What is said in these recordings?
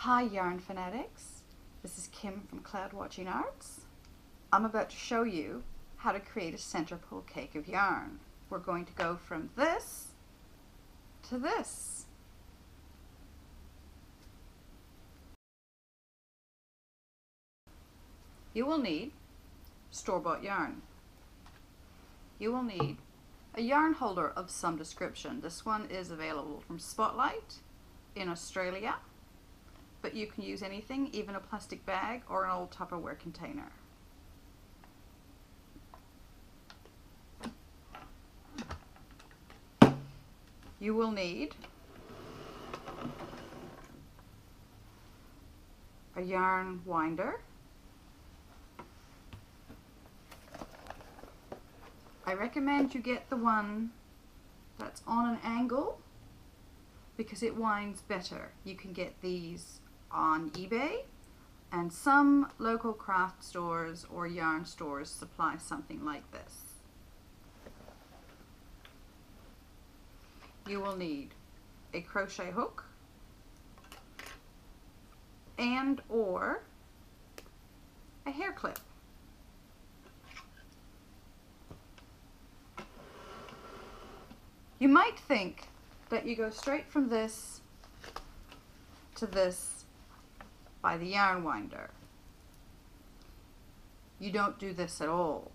Hi yarn fanatics, this is Kim from Cloud Watching Arts. I'm about to show you how to create a center pull cake of yarn. We're going to go from this to this. You will need store-bought yarn. You will need a yarn holder of some description. This one is available from Spotlight in Australia, but you can use anything, even a plastic bag or an old Tupperware container. You will need a yarn winder. I recommend you get the one that's on an angle because it winds better. You can get these on eBay, and some local craft stores or yarn stores supply something like this. You will need a crochet hook and or a hair clip. You might think that you go straight from this to this by the yarn winder. You don't do this at all.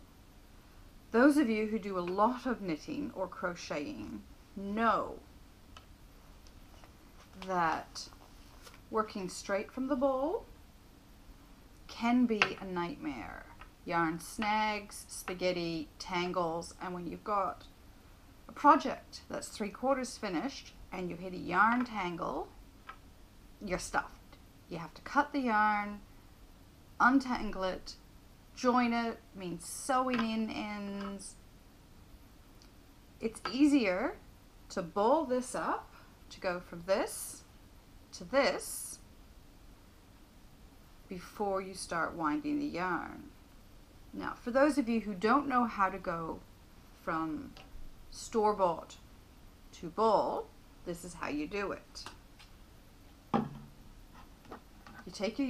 Those of you who do a lot of knitting or crocheting know that working straight from the bowl can be a nightmare. Yarn snags, spaghetti, tangles, and when you've got a project that's 3/4 finished and you hit a yarn tangle, you're stuffed. You have to cut the yarn, untangle it, join it, means sewing in ends. It's easier to ball this up, to go from this to this before you start winding the yarn. Now, for those of you who don't know how to go from store-bought to ball, this is how you do it. You take your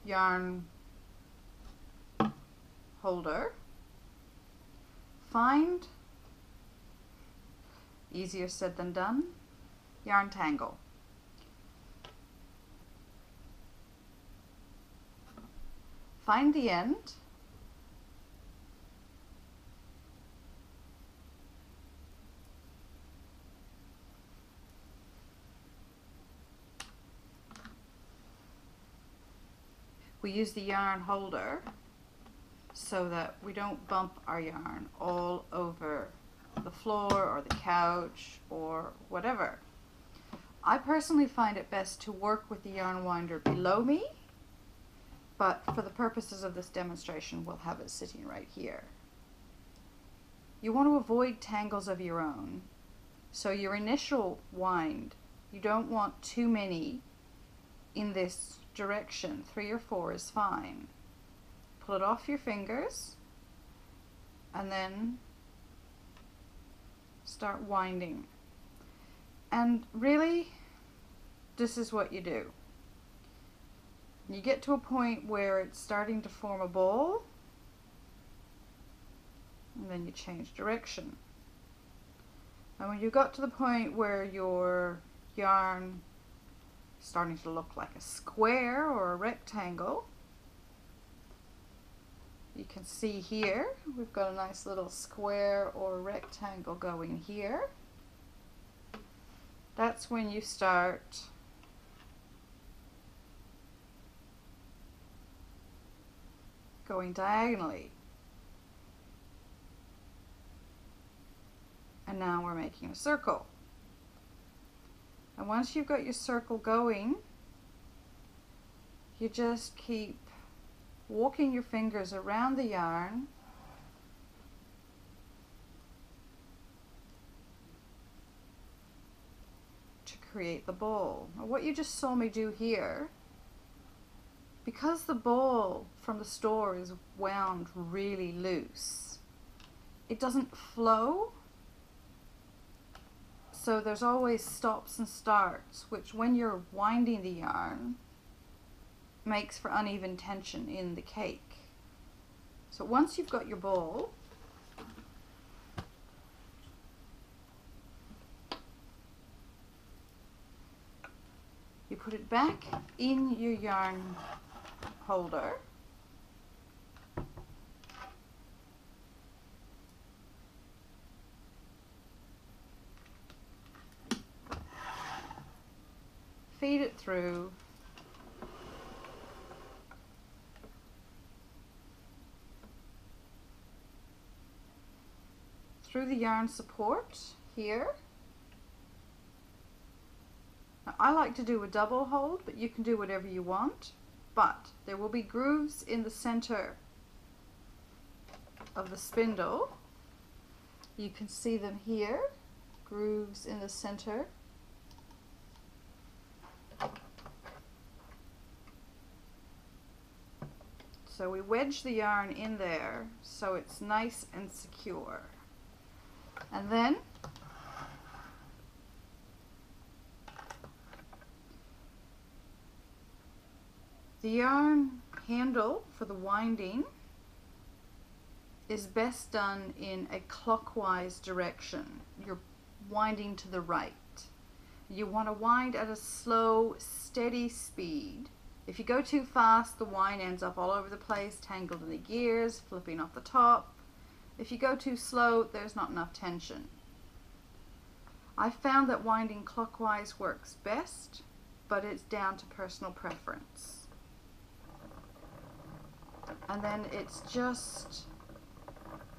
yarn holder, find, easier said than done, yarn tangle. Find the end, we use the yarn holder so that we don't bump our yarn all over the floor or the couch or whatever. I personally find it best to work with the yarn winder below me, but for the purposes of this demonstration, we'll have it sitting right here. You want to avoid tangles of your own, so your initial wind, you don't want too many in this direction. 3 or 4 is fine. Pull it off your fingers and then start winding. And really, this is what you do. You get to a point where it's starting to form a ball, and then you change direction. And when you got to the point where your yarn is starting to look like a square or a rectangle, you can see here we've got a nice little square or rectangle going here. That's when you start going diagonally. And now we're making a circle. And once you've got your circle going, you just keep walking your fingers around the yarn to create the ball. Now, what you just saw me do here, because the ball from the store is wound really loose, it doesn't flow So there's always stops and starts, which when you're winding the yarn makes for uneven tension in the cake. So once you've got your ball, you put it back in your yarn holder. Feed it through. Through the yarn support here. Now, I like to do a double hold, but you can do whatever you want. But there will be grooves in the center of the spindle. You can see them here, grooves in the center. So we wedge the yarn in there so it's nice and secure. And then the yarn handle for the winding is best done in a clockwise direction. You're winding to the right. You want to wind at a slow, steady speed. If you go too fast, the wind ends up all over the place, tangled in the gears, flipping off the top. If you go too slow, there's not enough tension. I found that winding clockwise works best, but it's down to personal preference. And then it's just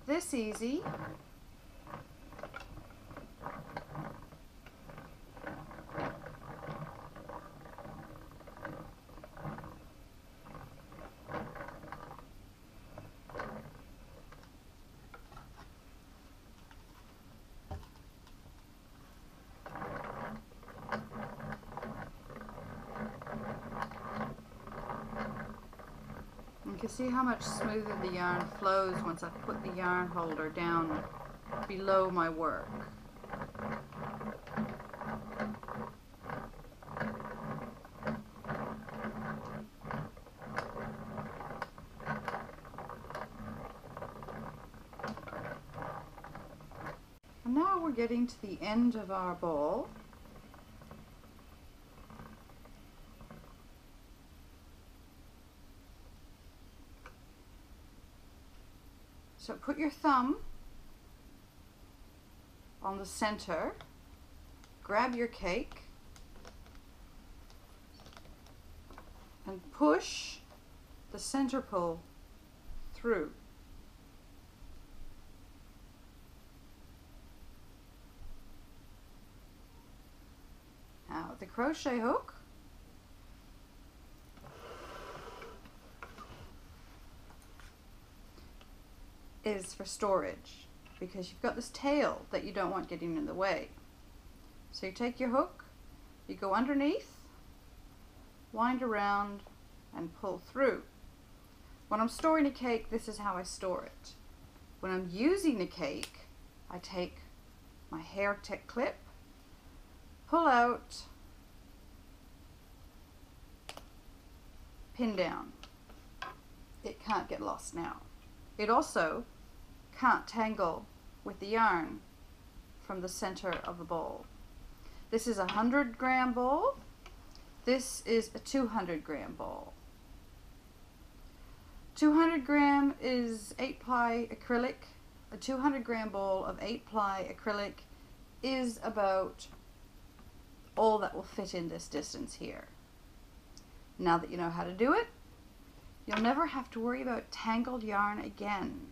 this easy. You can see how much smoother the yarn flows once I've put the yarn holder down below my work. And now we're getting to the end of our ball. So put your thumb on the center, grab your cake, and push the center pull through. Now the crochet hook is for storage, because you've got this tail that you don't want getting in the way. So you take your hook, you go underneath, wind around, and pull through. When I'm storing a cake, this is how I store it. When I'm using a cake, I take my hair tech clip, pull out, pin down. It can't get lost now. It also can't tangle with the yarn from the center of the ball. This is a 100-gram ball. This is a 200-gram ball. 200-gram is 8-ply acrylic. A 200-gram ball of 8-ply acrylic is about all that will fit in this distance here. Now that you know how to do it, you'll never have to worry about tangled yarn again.